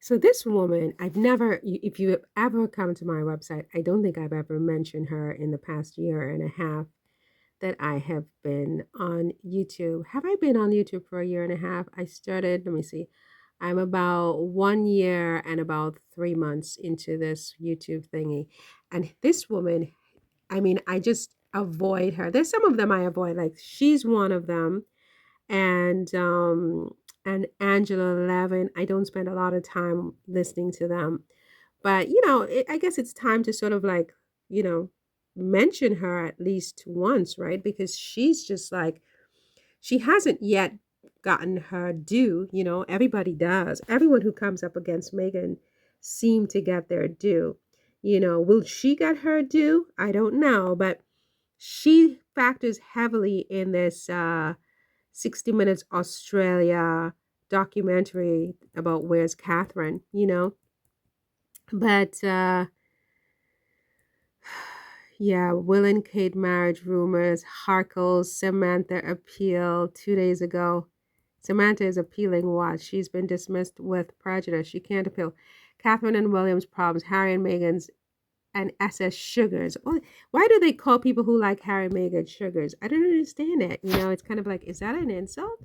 So this woman, I've never, if you have ever come to my website, I don't think I've ever mentioned her in the past year and a half that I have been on YouTube. Have I been on YouTube for a year and a half? I started, let me see, I'm about 1 year and about 3 months into this YouTube thingy. And this woman, I mean, I just avoid her. There's some of them I avoid, like she's one of them. And Angela Levin, I don't spend a lot of time listening to them. But, I guess it's time to sort of like, you know, mention her at least once, right? Because she's just like, she hasn't yet gotten her due. Everybody does. Everyone who comes up against Megan seem to get their due. Will she get her due? I don't know, but she factors heavily in this 60 Minutes Australia documentary about Where's Catherine. But yeah, Will and Kate marriage rumors, Harkle's Samantha appeal 2 days ago. Samantha is appealing what? She's been dismissed with prejudice. She can't appeal. Catherine and William's problems, Harry and Meghan's, and SS sugars. Oh, why do they call people who like Harry and Meghan sugars? I don't understand it. It's kind of like, is that an insult?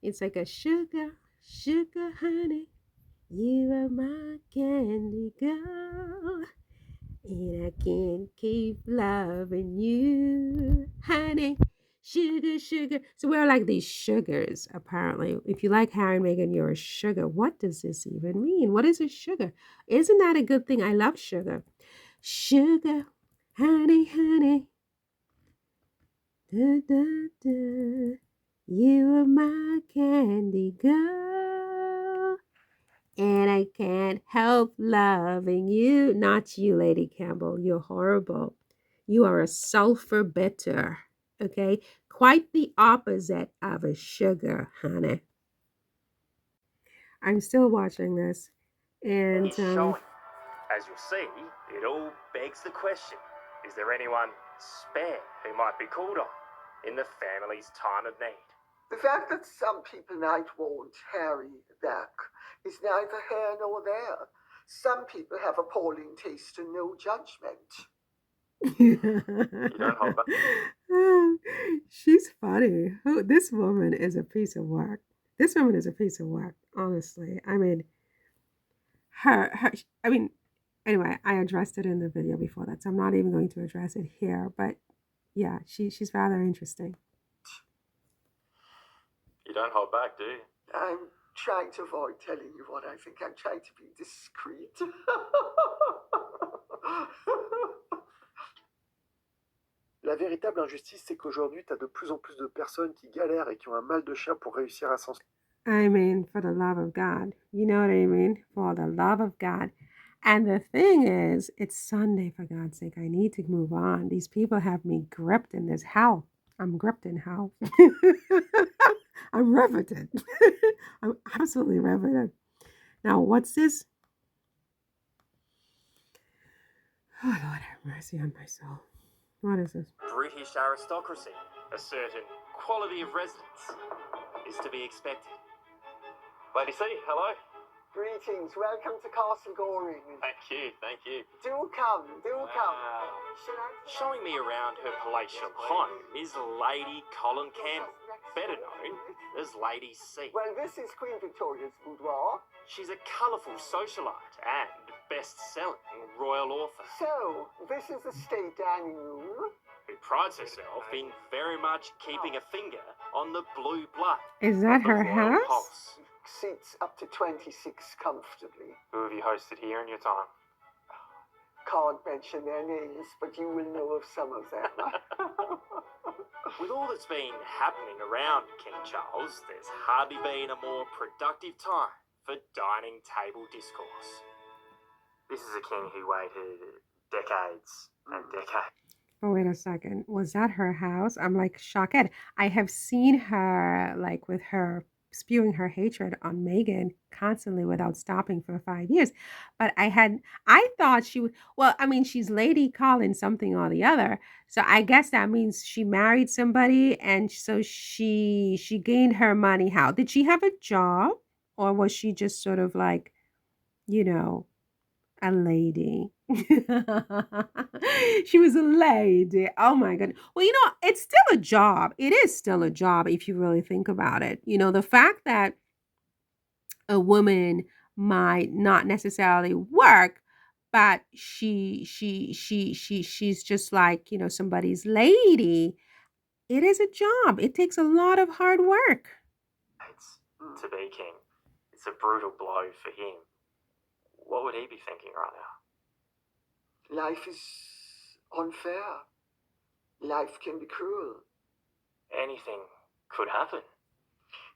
It's like a sugar, sugar honey. You are my candy girl. And I can't keep loving you, honey. Sugar, sugar. So we're like these sugars, apparently. If you like Harry and Meghan, you're a sugar. What does this even mean? What is a sugar? Isn't that a good thing? I love sugar. Sugar, honey, honey. Da, da, da. You are my candy girl. And I can't help loving you. Not you, Lady Campbell. You're horrible. You are a sulfur bitter. Okay? Quite the opposite of a sugar, honey. I'm still watching this. And He's showing. As you'll see, it all begs the question, is there anyone spare who might be called on in the family's time of need? The fact that some people might want Harry back is neither here nor there. Some people have appalling taste and no judgment. You don't hold back. She's funny. This woman is a piece of work. This woman is a piece of work, honestly. I mean, anyway, I addressed it in the video before that, so I'm not even going to address it here. But yeah, she's rather interesting. You don't hold back, do you? I'm trying to avoid telling you what I think. I'm trying to be discreet. La véritable injustice, c'est qu'aujourd'hui, tu as de plus en plus de personnes qui galèrent et qui ont un mal de chien pour réussir à s'en sortir. I mean, for the love of God. You know what I mean? For the love of God. And the thing is, it's Sunday, for God's sake. I need to move on. These people have me gripped in this hell. I'm gripped in hell. I'm riveted. I'm absolutely riveted. Now, what's this? Oh, Lord have mercy on my soul. What is this? British aristocracy, a certain quality of residence, is to be expected. Lady C, hello. Greetings, welcome to Castle Goring. Thank you. Do come. Showing me around her palatial home is Lady Colin Campbell, better known as Lady C. Well, this is Queen Victoria's boudoir. She's a colourful socialite and best-selling royal author. So, this is the state dining room. Who prides herself in very much keeping a finger on the blue blood. Is that her house? Pulse. Seats up to 26 comfortably. Who have you hosted here in your time? Can't mention their names, but you will know of some of them. With all that's been happening around King Charles, there's hardly been a more productive time for dining table discourse. This is a king who waited decades and decades. Oh, wait a second. Was that her house? I'm like shocked. I have seen her like with her spewing her hatred on Meghan constantly without stopping for 5 years. But I thought she would, well, I mean, she's Lady Colin something or the other. So I guess that means she married somebody and so she gained her money. How? Did she have a job or was she just sort of like you know, a lady. She was a lady. Oh my goodness. Well, it's still a job. It is still a job if you really think about it. The fact that a woman might not necessarily work, but she's just like, somebody's lady. It is a job. It takes a lot of hard work. To be king. It's a brutal blow for him. What would he be thinking right now? Life is unfair. Life can be cruel. Anything could happen.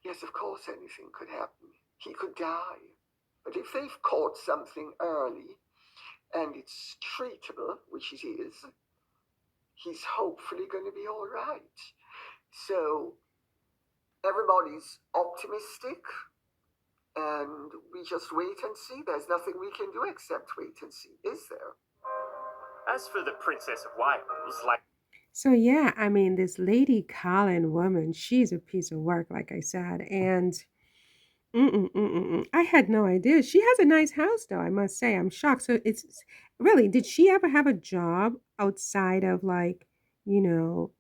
Yes, of course, anything could happen. He could die. But if they've caught something early, and it's treatable, which it is, he's hopefully going to be all right. So everybody's optimistic, and we just wait and see. There's nothing we can do except wait and see, is there? As for the Princess of Wales, So yeah, I mean, this Lady Collin woman, she's a piece of work, like I said, and I had no idea. She has a nice house, though, I must say. I'm shocked. So it's really, did she ever have a job outside of like, you know,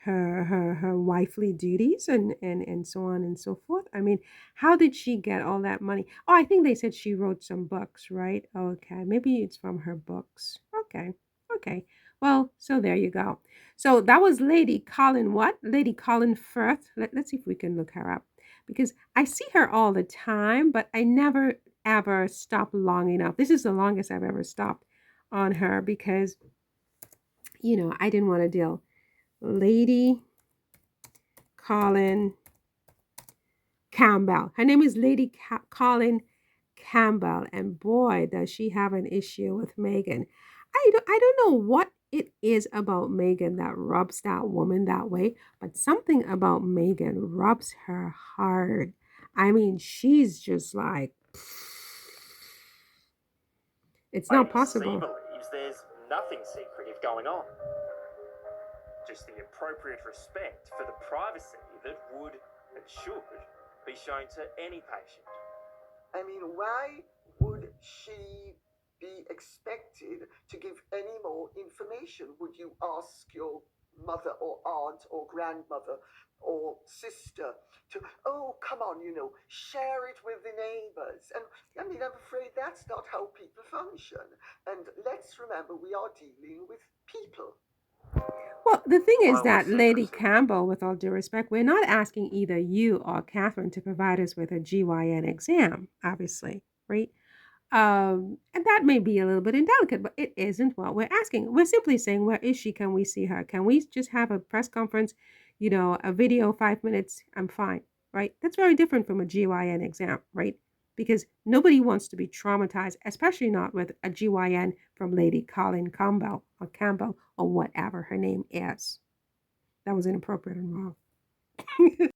her wifely duties and so on and so forth? I mean, how did she get all that money? Oh, I think they said she wrote some books, right? Okay, maybe it's from her books. Okay, okay. Well, so there you go. So that was Lady Colin what? Lady Colin Firth. Let's see if we can look her up because I see her all the time, but I never ever stop long enough. This is the longest I've ever stopped on her because, I didn't want to deal. Lady Colin Campbell. Her name is Lady Colin Campbell, and boy, does she have an issue with Meghan. I don't know what it is about Meghan that rubs that woman that way, but something about Meghan rubs her hard. I mean, she's just like, it's not possible. believes there's nothing secretive going on. Just the appropriate respect for the privacy that would and should be shown to any patient. I mean, why would she be expected to give any more information? Would you ask your mother or aunt or grandmother or sister to, oh, come on, share it with the neighbors? And I mean, I'm afraid that's not how people function. And let's remember, we are dealing with people. Well, the thing is that, Lady Campbell, with all due respect, we're not asking either you or Catherine to provide us with a GYN exam, obviously, right? And that may be a little bit indelicate, but it isn't what we're asking. We're simply saying, where is she? Can we see her? Can we just have a press conference, a video, 5 minutes? I'm fine, right? That's very different from a GYN exam, right? Because nobody wants to be traumatized, especially not with a GYN from Lady Colin Campbell or whatever her name is. That was inappropriate and wrong.